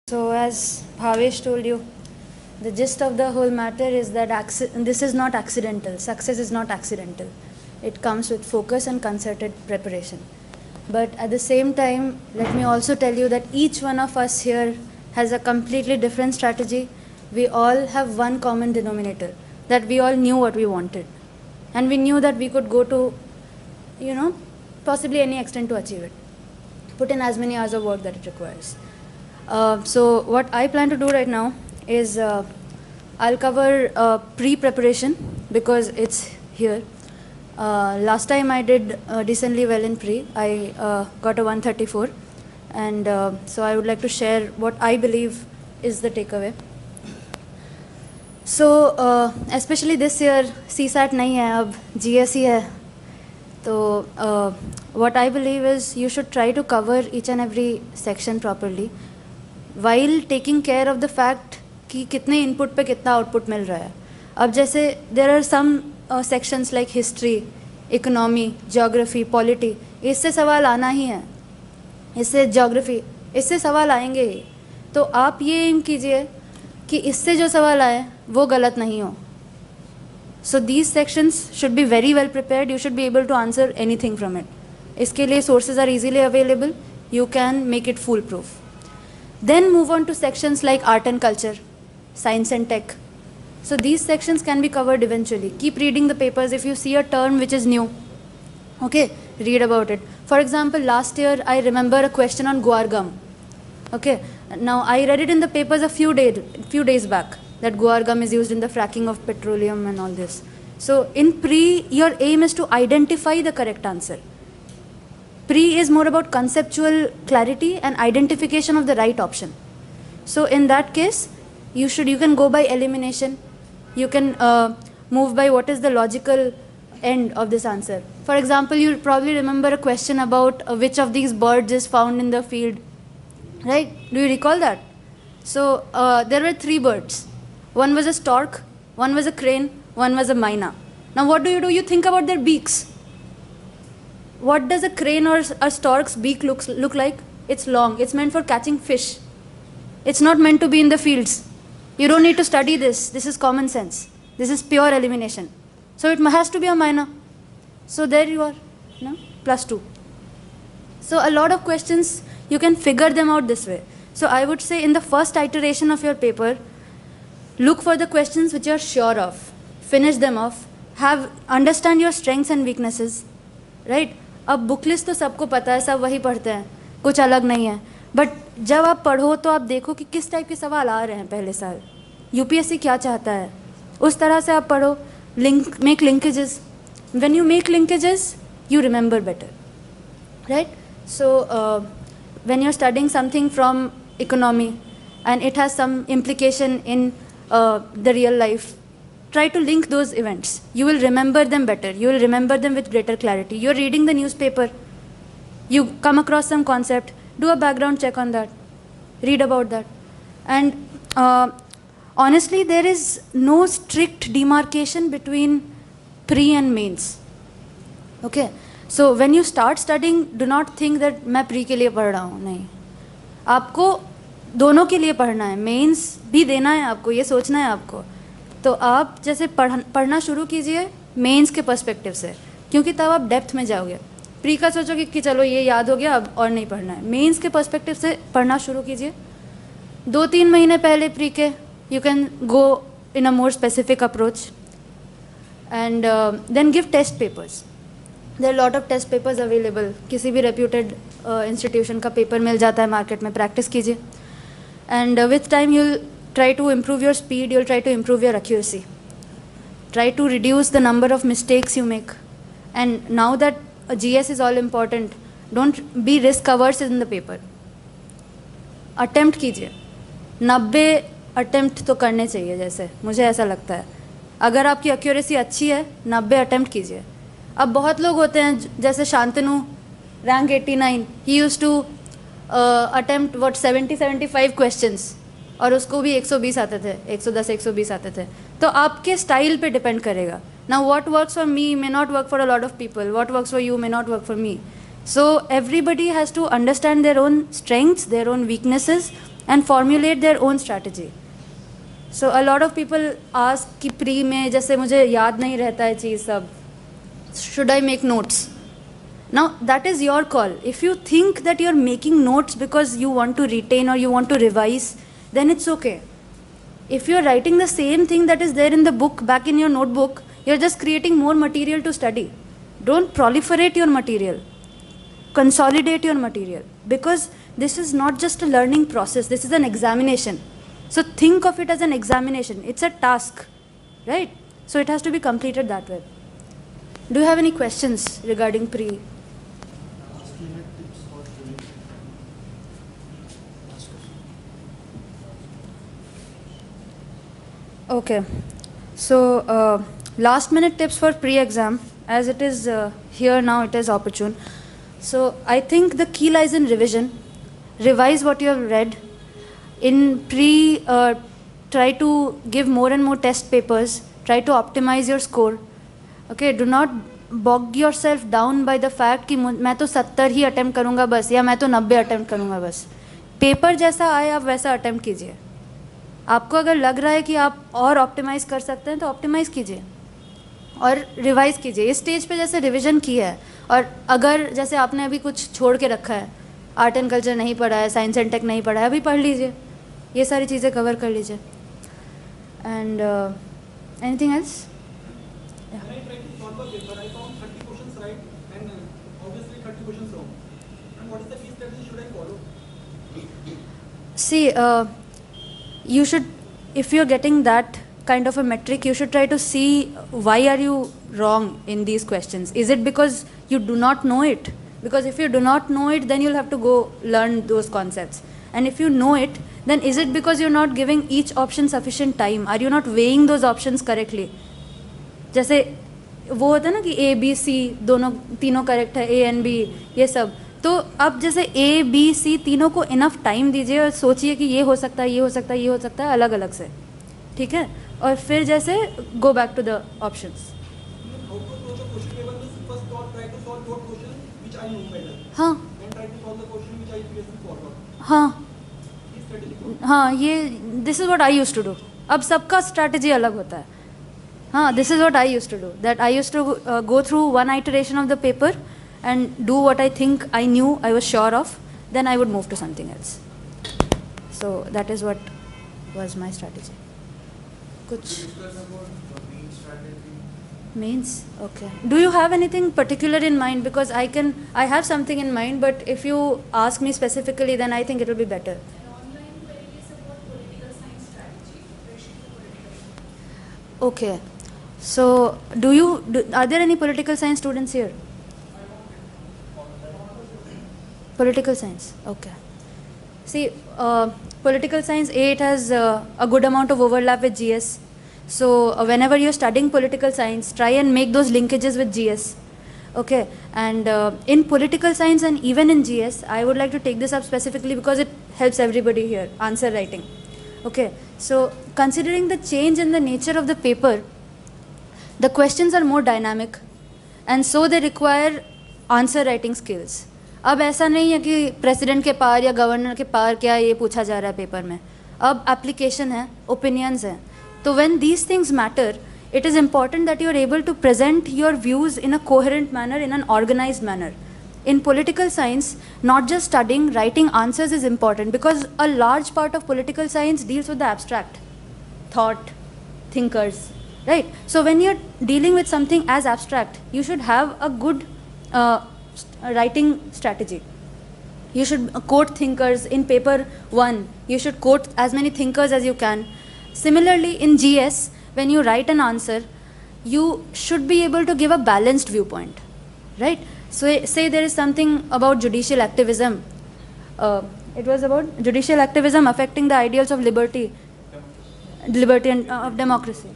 So as Bhavesh told you, the gist of the whole matter is that this is not accidental. Success is not accidental. It comes with focus and concerted preparation. But at the same time, let me also tell you that each one of us here has a completely different strategy. We all have one common denominator, that we all knew what we wanted. And we knew that we could go to, possibly any extent to achieve it. Put in as many hours of work that it requires. So what I plan to do right now is I'll cover pre-preparation because it's here. Last time I did decently well in pre. I got a 134, and so I would like to share what I believe is the takeaway. So especially this year CSAT nahi hai, ab GSE hai. So what I believe is you should try to cover each and every section properly, while taking care of the fact कि कितने input पे कितना output मिल रहा है. अब जैसे there are some sections like history, economy, geography, polity, इससे सवाल आना ही है, इससे geography, इससे सवाल आएंगे ही. तो आप ये एम कीजिए कि इससे जो सवाल आए वो गलत नहीं हो. So these sections should be very well prepared. You should be able to answer anything from it. इसके लिए sources are easily available. You can make it foolproof. Then move on to sections like art and culture, science and tech. So these sections can be covered eventually. Keep reading the papers. If you see a term which is new, okay, read about it. For example, last year I remember a question on guar gum. Okay, now I read it in the papers a few days back, that guar gum is used in the fracking of petroleum and all this. So in pre, your aim is to identify the correct answer. Pre is more about conceptual clarity and identification of the right option. So in that case, you can go by elimination. You can move by what is the logical end of this answer. For example, you probably remember a question about which of these birds is found in the field, right? Do you recall that? So there were 3 birds. One was a stork, one was a crane, one was a myna. Now what do? You think about their beaks. What does a crane or a stork's beak look like? It's long. It's meant for catching fish. It's not meant to be in the fields. You don't need to study this. This is common sense. This is pure elimination. So it has to be a myna. So there you are, no? +2. So a lot of questions, you can figure them out this way. So I would say in the first iteration of your paper, look for the questions which you are sure of. Finish them off. Understand your strengths and weaknesses. Right? अब book list तो सबको पता है, सब वही पढ़ते हैं, कुछ अलग नहीं है. बट जब आप पढ़ो तो आप देखो कि किस टाइप के सवाल आ रहे हैं पहले साल, यूपीएससी क्या चाहता है, उस तरह से आप पढ़ो. Make linkages. When you make linkages you remember better, right? So when you're studying something from economy and it has some implication in the real life, try to link those events. You will remember them better. You will remember them with greater clarity. You're reading the newspaper. You come across some concept. Do a background check on that. Read about that. And honestly, there is no strict demarcation between pre and mains. Okay. So when you start studying, do not think that मैं pre के लिए पढ़ रहा हूँ. नहीं. आपको दोनों के लिए पढ़ना है. मेंस भी देना है आपको. ये सोचना है आपको. तो आप जैसे पढ़ना शुरू कीजिए मेंस के पर्सपेक्टिव से, क्योंकि तब आप डेप्थ में जाओगे. प्री का सोचोगे कि चलो ये याद हो गया अब और नहीं पढ़ना है. मेंस के पर्सपेक्टिव से पढ़ना शुरू कीजिए. 2-3 महीने पहले प्री के you can go in a more specific approach and then give test papers. There lot of test papers available. किसी भी रेप्यूटेड इंस्टीट्यूशन का पेपर मिल जाता है मार्केट में. प्रैक्टिस कीजिए and with time you try to improve your speed, you'll try to improve your accuracy. Try to reduce the number of mistakes you make. And now that GS is all important, don't be risk averse in the paper. Attempt कीजिए. 90 attempt तो करने चाहिए, जैसे मुझे ऐसा लगता है. अगर आपकी accuracy अच्छी है 90 attempt कीजिए. अब बहुत लोग होते हैं जैसे Shantanu, rank 89, he used to attempt 70-75 questions और उसको भी 120 आते थे, 110-120 आते थे. तो आपके स्टाइल पे डिपेंड करेगा. Now what works for me may not work for a lot of people, what works for you may not work for me. So everybody has to understand their own strengths, their own weaknesses, and formulate their own strategy. So a lot of people ask कि pre में जैसे मुझे याद नहीं रहता है चीज़ सब, should I make notes? Now that is your call. If you think that you're making notes because you want to retain or you want to revise, then it's okay. If you're writing the same thing that is there in the book back in your notebook, you're just creating more material to study. Don't proliferate your material. Consolidate your material, because this is not just a learning process, this is an examination. So think of it as an examination. It's a task, right? So it has to be completed that way. Do you have any questions regarding pre? Okay, so last minute tips for pre-exam, as it is here now, it is opportune. So I think the key lies in revision. Revise what you have read. In pre, try to give more and more test papers. Try to optimize your score. Okay, do not bog yourself down by the fact कि मैं तो 70 ही attempt करूँगा बस, या मैं तो 90 attempt करूँगा बस. पेपर जैसा आए आप वैसा attempt कीजिए. आपको अगर लग रहा है कि आप और ऑप्टिमाइज़ कर सकते हैं तो ऑप्टिमाइज़ कीजिए और रिवाइज़ कीजिए. इस स्टेज पे जैसे रिवीजन की है, और अगर जैसे आपने अभी कुछ छोड़ के रखा है, आर्ट एंड कल्चर नहीं पढ़ा है, साइंस एंड टेक नहीं पढ़ा है, अभी पढ़ लीजिए, ये सारी चीज़ें कवर कर लीजिए. And anything else? See, you should, if you're getting that kind of a metric, you should try to see why are you wrong in these questions. Is it because you do not know it? Because if you do not know it, then you'll have to go learn those concepts. And if you know it, then is it because you're not giving each option sufficient time? Are you not weighing those options correctly? जैसे वो होता है ना कि A, B, C दोनों तीनों correct है, A and B ये सब, तो अब जैसे A, B, C तीनों को इनफ टाइम दीजिए और सोचिए कि ये हो सकता है, ये हो सकता है, ये हो सकता है, अलग अलग से, ठीक है, और फिर जैसे go back to the options. हाँ हाँ हाँ, ये this is what I used to do. अब सबका स्ट्रैटेजी अलग होता है. हाँ, this is what I used to do, that I used to go through one iteration of the paper and do what I think I knew, I was sure of, then I would move to something else. So that is what was my strategy. Kuch means? Okay. Do you have anything particular in mind? Because I have something in mind, but if you ask me specifically, then I think it will be better. An online query is about political science strategy, preparation for political science. Okay. So are there any political science students here? Political science, okay. See, political science, it has a good amount of overlap with GS. So whenever you're studying political science, try and make those linkages with GS. Okay, and in political science and even in GS, I would like to take this up specifically because it helps everybody here, answer writing. Okay, so considering the change in the nature of the paper, the questions are more dynamic, and so they require answer writing skills. अब ऐसा नहीं है कि president के पार या governor के पार क्या ये पूछा जा रहा है पेपर में. अब एप्लीकेशन है, ओपिनियंस हैं. तो when these things matter, it is important that you are able to present your views in a coherent manner, in an organized manner. In political science, not just studying, writing answers is important, because a large part of political science deals with the abstract thought, thinkers, right? So when you're dealing with something as abstract, you should have a good writing strategy. You should quote thinkers. In paper 1, you should quote as many thinkers as you can. Similarly, in GS, when you write an answer, you should be able to give a balanced viewpoint, right? So say there is something about judicial activism. It was about judicial activism affecting the ideals of liberty and of democracy.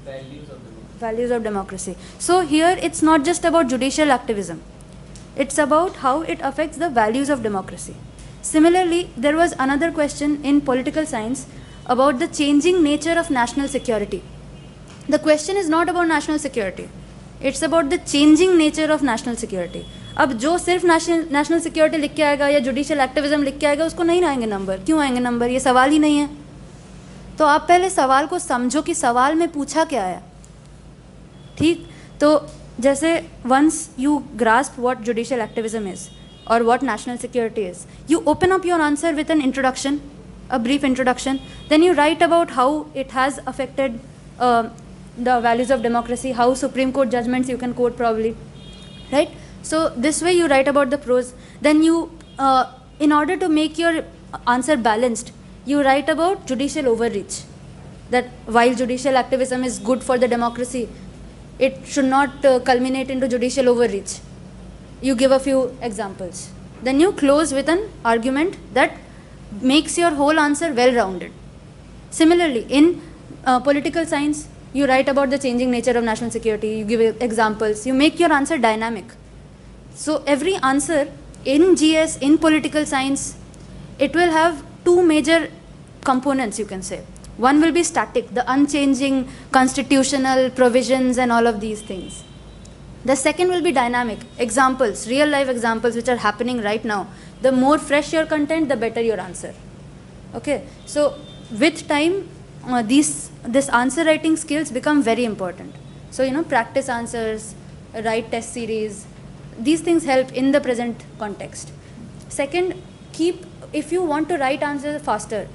Values of democracy. So here it's not just about judicial activism. It's about how it affects the values of democracy. Similarly, there was another question in political science about the changing nature of national security. The question is not about national security. It's about the changing nature of national security. अब जो सिर्फ national security लिख के आएगा या judicial activism लिख के आएगा उसको नहीं आएंगे नंबर। क्यों आएंगे नंबर? ये सवाल ही नहीं है। तो आप पहले सवाल को समझो कि सवाल में पूछा क्या है। ठीक, तो जैसे once you grasp what judicial activism is or what national security is, you open up your answer with an introduction, a brief introduction, then you write about how it has affected the values of democracy, how Supreme Court judgments you can quote probably, right? So this way you write about the pros, then you in order to make your answer balanced, you write about judicial overreach, that while judicial activism is good for the democracy, it should not culminate into judicial overreach. You give a few examples. Then you close with an argument that makes your whole answer well-rounded. Similarly, in political science, you write about the changing nature of national security, you give examples, you make your answer dynamic. So every answer in GS, in political science, it will have two major components, you can say. One will be static, the unchanging constitutional provisions and all of these things. The second will be dynamic, examples, real life examples which are happening right now. The more fresh your content, the better your answer. Okay, so with time, this answer writing skills become very important. So, practice answers, write test series, these things help in the present context. Second, if you want to write answers faster,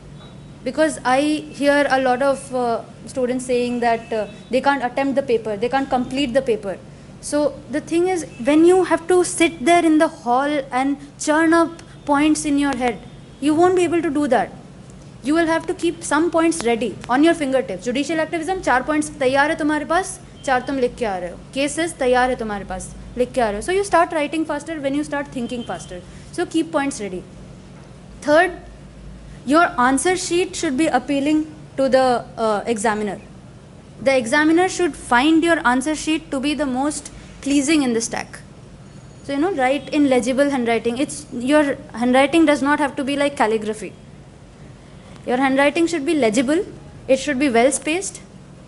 because I hear a lot of students saying that they can't attempt the paper, they can't complete the paper. So the thing is, when you have to sit there in the hall and churn up points in your head, you won't be able to do that. You will have to keep some points ready on your fingertips. Judicial activism, 4 points तैयार है तुम्हारे पास, 4 तुम लिख के आ रहे हो. Cases तैयार है तुम्हारे पास, लिख के आ रहे हो. So you start writing faster when you start thinking faster. So keep points ready. Third, your answer sheet should be appealing to the examiner. The examiner should find your answer sheet to be the most pleasing in the stack. So, write in legible handwriting. Your handwriting does not have to be like calligraphy. Your handwriting should be legible. It should be well spaced.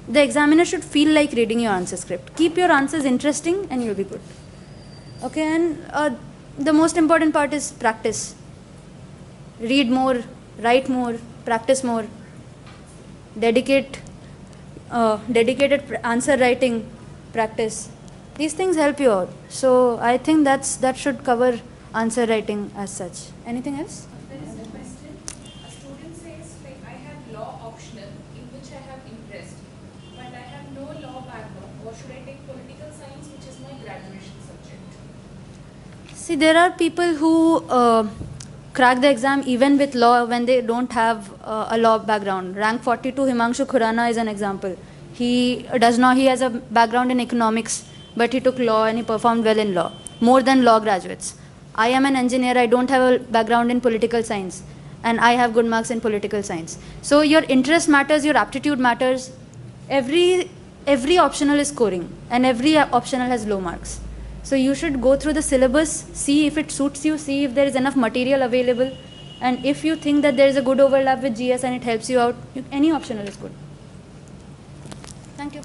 The examiner should feel like reading your answer script. Keep your answers interesting and you'll be good. Okay, and the most important part is practice. Read more, write more, practice more. Dedicated answer writing practice. These things help you out. So I think that should cover answer writing as such. Anything else? There is a question. A student says, I have law optional in which I have interest, but I have no law background. Or should I take political science, which is my graduation subject? See, there are people who crack the exam even with law when they don't have a law background. Rank 42 Himanshu Khurana is an example. He has a background in economics, but he took law and he performed well in law, more than law graduates. I am an engineer, I don't have a background in political science, and I have good marks in political science. So your interest matters, your aptitude matters. Every optional is scoring, and every optional has low marks. So you should go through the syllabus, see if it suits you, see if there is enough material available, and if you think that there is a good overlap with GS and it helps you out, any optional is good. Thank you.